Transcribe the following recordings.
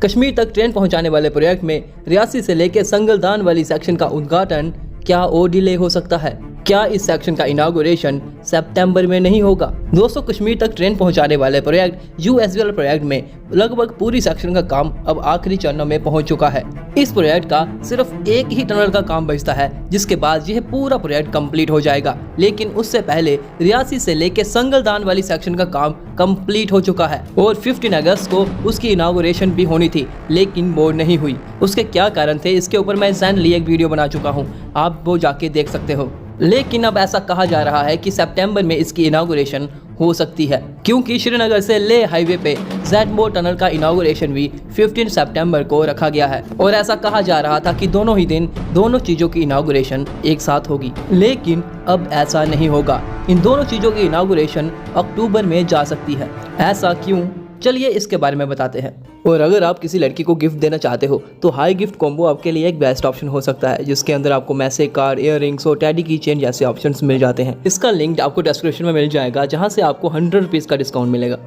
कश्मीर तक ट्रेन पहुंचाने वाले प्रोजेक्ट में रियासी से लेकर संगलदान वाली सेक्शन का उद्घाटन क्या और डिले हो सकता है? क्या इस सेक्शन का इनॉग्रेशन सितंबर में नहीं होगा? दोस्तों, कश्मीर तक ट्रेन पहुंचाने वाले प्रोजेक्ट यूएसबीएल प्रोजेक्ट में लगभग पूरी सेक्शन का काम अब आखिरी चरणों में पहुंच चुका है। इस प्रोजेक्ट का सिर्फ एक ही टनल का काम बचता है, जिसके बाद यह पूरा प्रोजेक्ट कंप्लीट हो जाएगा। लेकिन उससे पहले रियासी से लेकर संगलदान वाली सेक्शन का काम कंप्लीट हो चुका है और 15 अगस्त को उसकी इनॉग्रेशन भी होनी थी, लेकिन वो नहीं हुई। उसके क्या कारण थे, इसके ऊपर मैं रिसेंटली एक वीडियो बना चुका हूँ, आप वो जाके देख सकते हो। लेकिन अब ऐसा कहा जा रहा है कि सितंबर में इसकी इनॉग्रेशन हो सकती है, क्योंकि श्रीनगर से लेह हाईवे पे ज़ेडमोर टनल का इनॉग्रेशन भी 15 सितंबर को रखा गया है और ऐसा कहा जा रहा था कि दोनों ही दिन दोनों चीज़ों की इनॉग्रेशन एक साथ होगी। लेकिन अब ऐसा नहीं होगा। इन दोनों चीज़ों की इनॉग्रेशन अक्टूबर में जा सकती है। ऐसा क्यों, चलिए इसके बारे में बताते हैं। और अगर आप किसी लड़की को गिफ्ट देना चाहते हो तो हाई गिफ्ट कॉम्बो आपके लिए एक बेस्ट ऑप्शन हो सकता है, जिसके अंदर आपको मैसेज कार्ड, इयररिंग्स और टेडी की चेन जैसे ऑप्शंस मिल जाते हैं। इसका लिंक आपको डिस्क्रिप्शन में मिल जाएगा, जहां से आपको 100 रुपीज़ का डिस्काउंट मिलेगा।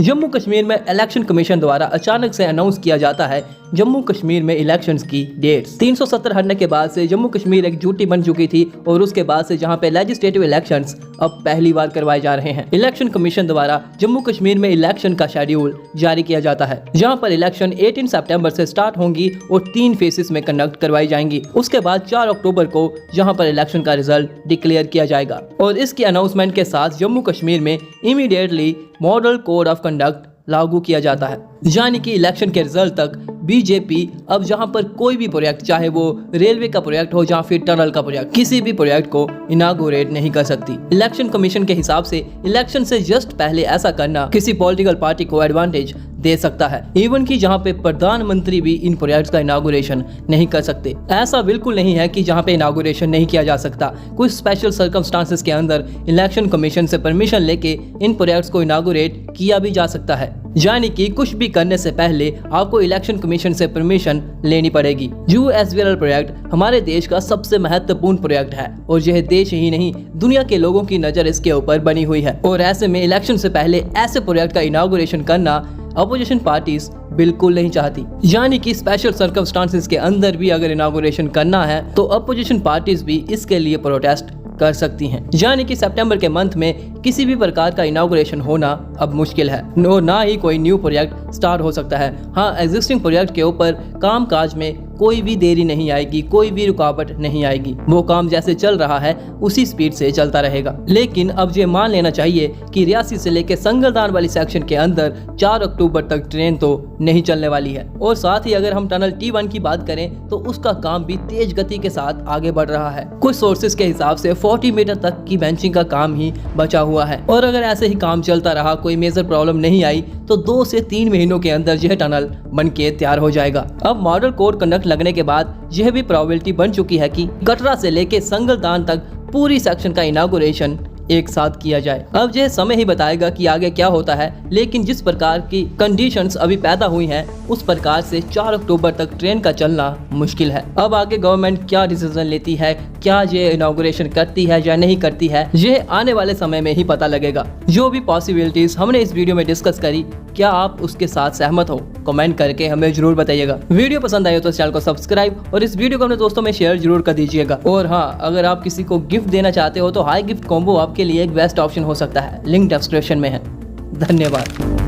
जम्मू कश्मीर में इलेक्शन कमीशन द्वारा अचानक से अनाउंस किया जाता है जम्मू कश्मीर में इलेक्शंस की डेट्स। 370 हटने के बाद से जम्मू कश्मीर एक ड्यूटी बन चुकी थी और उसके बाद से जहां पे लेजिस्लेटिव इलेक्शंस अब पहली बार करवाए जा रहे हैं। इलेक्शन कमीशन द्वारा जम्मू कश्मीर में इलेक्शन का शेड्यूल जारी किया जाता है, जहां पर इलेक्शन 18 सितंबर से स्टार्ट होंगी और 3 फेसेस में कंडक्ट करवाई जाएंगी। उसके बाद 4 अक्टूबर को जहां पर इलेक्शन का रिजल्ट डिक्लेयर किया जाएगा और इसकी अनाउंसमेंट के साथ जम्मू कश्मीर में immediately model code of conduct लागू किया जाता है, यानी कि इलेक्शन के रिजल्ट तक बीजेपी अब जहां पर कोई भी प्रोजेक्ट, चाहे वो रेलवे का प्रोजेक्ट हो या फिर टनल का प्रोजेक्ट, किसी भी प्रोजेक्ट को इनॉग्रेट नहीं कर सकती। इलेक्शन कमीशन के हिसाब से इलेक्शन से जस्ट पहले ऐसा करना किसी पॉलिटिकल पार्टी को एडवांटेज दे सकता है, इवन कि जहां पे प्रधानमंत्री भी इन प्रोजेक्ट्स का इनॉग्रेशन नहीं कर सकते। ऐसा बिल्कुल नहीं है कि जहां पे इनॉग्रेशन नहीं किया जा सकता। कुछ स्पेशल सर्कमस्टांसेस के अंदर इलेक्शन कमीशन से परमिशन लेके इन प्रोजेक्ट्स को इनॉग्रेट किया भी जा सकता है, यानी कि कुछ भी करने से पहले आपको इलेक्शन कमीशन से परमिशन लेनी पड़ेगी। यूएसबीएल प्रोजेक्ट हमारे देश का सबसे महत्वपूर्ण प्रोजेक्ट है और यह देश ही नहीं, दुनिया के लोगों की नजर इसके ऊपर बनी हुई है और ऐसे में इलेक्शन से पहले ऐसे प्रोजेक्ट का इनॉग्रेशन करना अपोजिशन पार्टीज बिल्कुल नहीं चाहती। यानी कि स्पेशल सर्कमस्टांसेस के अंदर भी अगर इनॉग्रेशन करना है तो अपोजिशन पार्टीज भी इसके लिए प्रोटेस्ट कर सकती हैं। यानी कि सितंबर के मंथ में किसी भी प्रकार का इनॉग्रेशन होना अब मुश्किल है, ना ही कोई न्यू प्रोजेक्ट स्टार्ट हो सकता है। हाँ, एग्जिस्टिंग प्रोजेक्ट के ऊपर कामकाज में कोई भी देरी नहीं आएगी, कोई भी रुकावट नहीं आएगी, वो काम जैसे चल रहा है उसी स्पीड से चलता रहेगा। लेकिन अब ये मान लेना चाहिए कि रियासी से लेकर संगलदान वाली सेक्शन के अंदर 4 अक्टूबर तक ट्रेन तो नहीं चलने वाली है और साथ ही अगर हम टनल T1 की बात करें तो उसका काम भी तेज गति के साथ आगे बढ़ रहा है। कुछ सोर्सेज के हिसाब से 40 मीटर तक की बेंचिंग का काम ही बचा हुआ है और अगर ऐसे ही काम चलता रहा, कोई मेजर प्रॉब्लम नहीं आई तो 2 से 3 महीनों के अंदर यह टनल बन के तैयार हो जाएगा। अब मॉडल कोड कंडक्ट लगने के बाद यह भी प्रोबेबिलिटी बन चुकी है कि कटरा से लेके संगलदान तक पूरी सेक्शन का इनॉग्रेशन एक साथ किया जाए। अब यह समय ही बताएगा कि आगे क्या होता है, लेकिन जिस प्रकार की कंडीशंस अभी पैदा हुई हैं उस प्रकार से 4 अक्टूबर तक ट्रेन का चलना मुश्किल है। अब आगे गवर्नमेंट क्या डिसीजन लेती है, क्या ये इनॉग्रेशन करती है या नहीं करती है, यह आने वाले समय में ही पता लगेगा। जो भी पॉसिबिलिटीज हमने इस वीडियो में डिस्कस करी, क्या आप उसके साथ सहमत हो? कमेंट करके हमें जरूर बताइएगा। वीडियो पसंद आए तो इस चैनल को सब्सक्राइब और इस वीडियो को अपने दोस्तों में शेयर जरूर कर दीजिएगा। और हाँ, अगर आप किसी को गिफ्ट देना चाहते हो तो हाई गिफ्ट कॉम्बो आपके लिए एक बेस्ट ऑप्शन हो सकता है, लिंक डिस्क्रिप्शन में है। धन्यवाद।